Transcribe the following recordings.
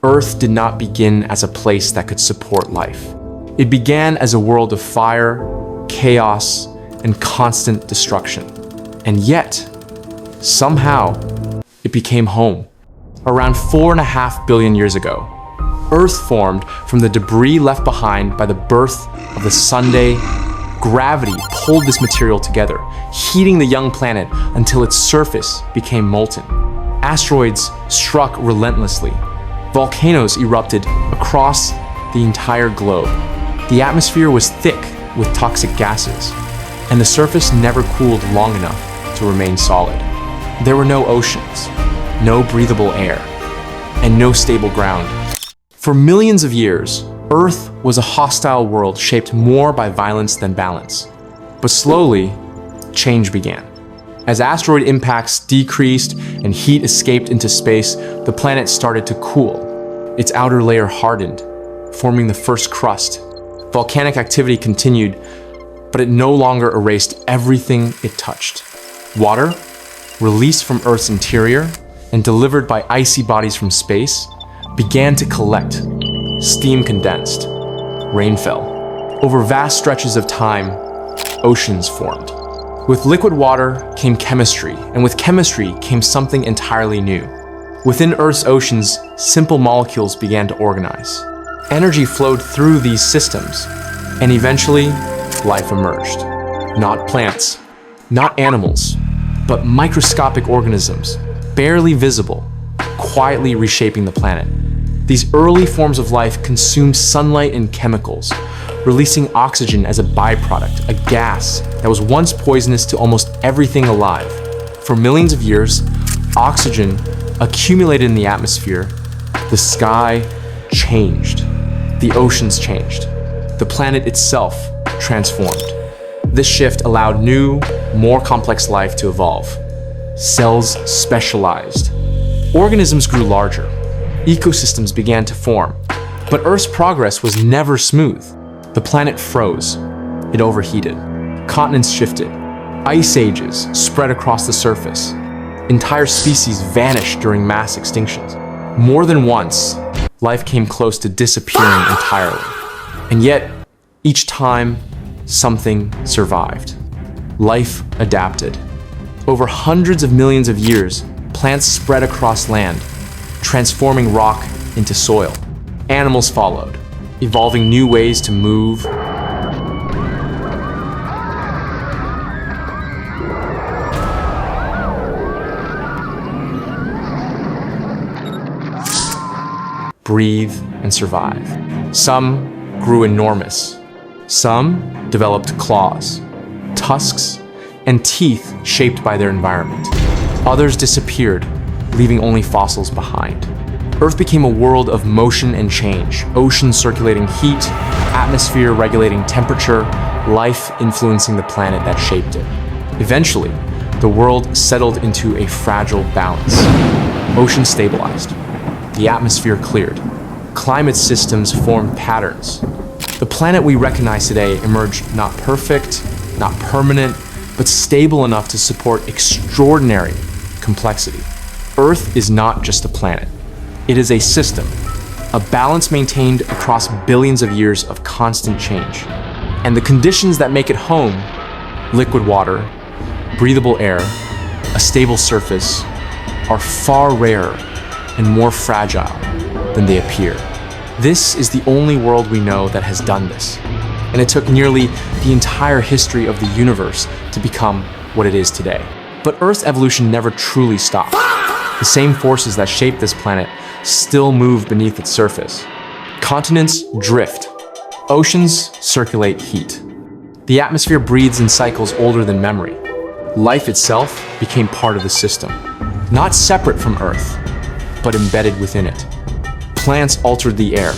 Earth did not begin as a place that could support life. It began as a world of fire, chaos, and constant destruction. And yet, somehow, it became home. Around 4.5 billion years ago, Earth formed from the debris left behind by the birth of the Sunday. Gravity pulled this material together, heating the young planet until its surface became molten. Asteroids struck relentlessly. Volcanoes erupted across the entire globe. The atmosphere was thick with toxic gases, and the surface never cooled long enough to remain solid. There were no oceans, no breathable air, and no stable ground. For millions of years, Earth was a hostile world shaped more by violence than balance. But slowly, change began. As asteroid impacts decreased and heat escaped into space, the planet started to cool. Its outer layer hardened, forming the first crust. Volcanic activity continued, but it no longer erased everything it touched. Water, released from Earth's interior and delivered by icy bodies from space, began to collect. Steam condensed. Rain fell. Over vast stretches of time, oceans formed. With liquid water came chemistry, and with chemistry came something entirely new. Within Earth's oceans, simple molecules began to organize. Energy flowed through these systems, and eventually, life emerged. Not plants, not animals, but microscopic organisms, barely visible, quietly reshaping the planet. These early forms of life consumed sunlight and chemicals, releasing oxygen as a byproduct, a gas that was once poisonous to almost everything alive. For millions of years, oxygen accumulated in the atmosphere. The sky changed. The oceans changed. The planet itself transformed. This shift allowed new, more complex life to evolve. Cells specialized. Organisms grew larger. Ecosystems began to form. But Earth's progress was never smooth. The planet froze. It overheated. Continents shifted. Ice ages spread across the surface. Entire species vanished during mass extinctions. More than once, life came close to disappearing entirely. And yet, each time, something survived. Life adapted. Over hundreds of millions of years, plants spread across land, transforming rock into soil. Animals followed, evolving new ways to move. Breathe and survive. Some grew enormous. Some developed claws, tusks, and teeth shaped by their environment. Others disappeared, leaving only fossils behind. Earth became a world of motion and change, oceans circulating heat, atmosphere regulating temperature, life influencing the planet that shaped it. Eventually, the world settled into a fragile balance. Oceans stabilized. The atmosphere cleared. Climate systems formed patterns. The planet we recognize today emerged not perfect, not permanent, but stable enough to support extraordinary complexity. Earth is not just a planet. It is a system, a balance maintained across billions of years of constant change. And the conditions that make it home, liquid water, breathable air, a stable surface, are far rarer and more fragile than they appear. This is the only world we know that has done this. And it took nearly the entire history of the universe to become what it is today. But Earth's evolution never truly stopped. The same forces that shaped this planet still move beneath its surface. Continents drift. Oceans circulate heat. The atmosphere breathes in cycles older than memory. Life itself became part of the system, not separate from Earth, but embedded within it. Plants altered the air.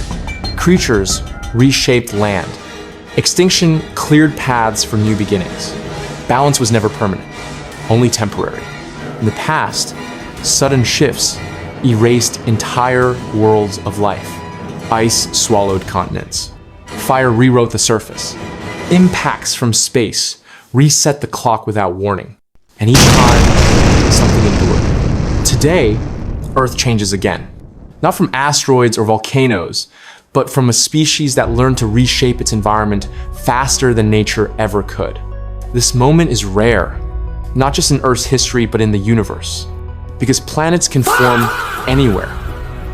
Creatures reshaped land. Extinction cleared paths for new beginnings. Balance was never permanent, only temporary. In the past, sudden shifts erased entire worlds of life. Ice swallowed continents. Fire rewrote the surface. Impacts from space reset the clock without warning. And each time, something endured. Today, Earth changes again. Not from asteroids or volcanoes, but from a species that learned to reshape its environment faster than nature ever could. This moment is rare, not just in Earth's history, but in the universe. Because planets can form anywhere,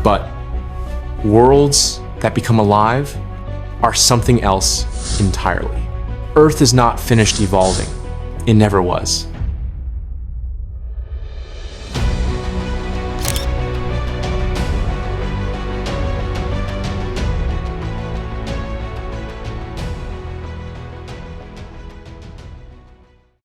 but worlds that become alive are something else entirely. Earth is not finished evolving. It never was.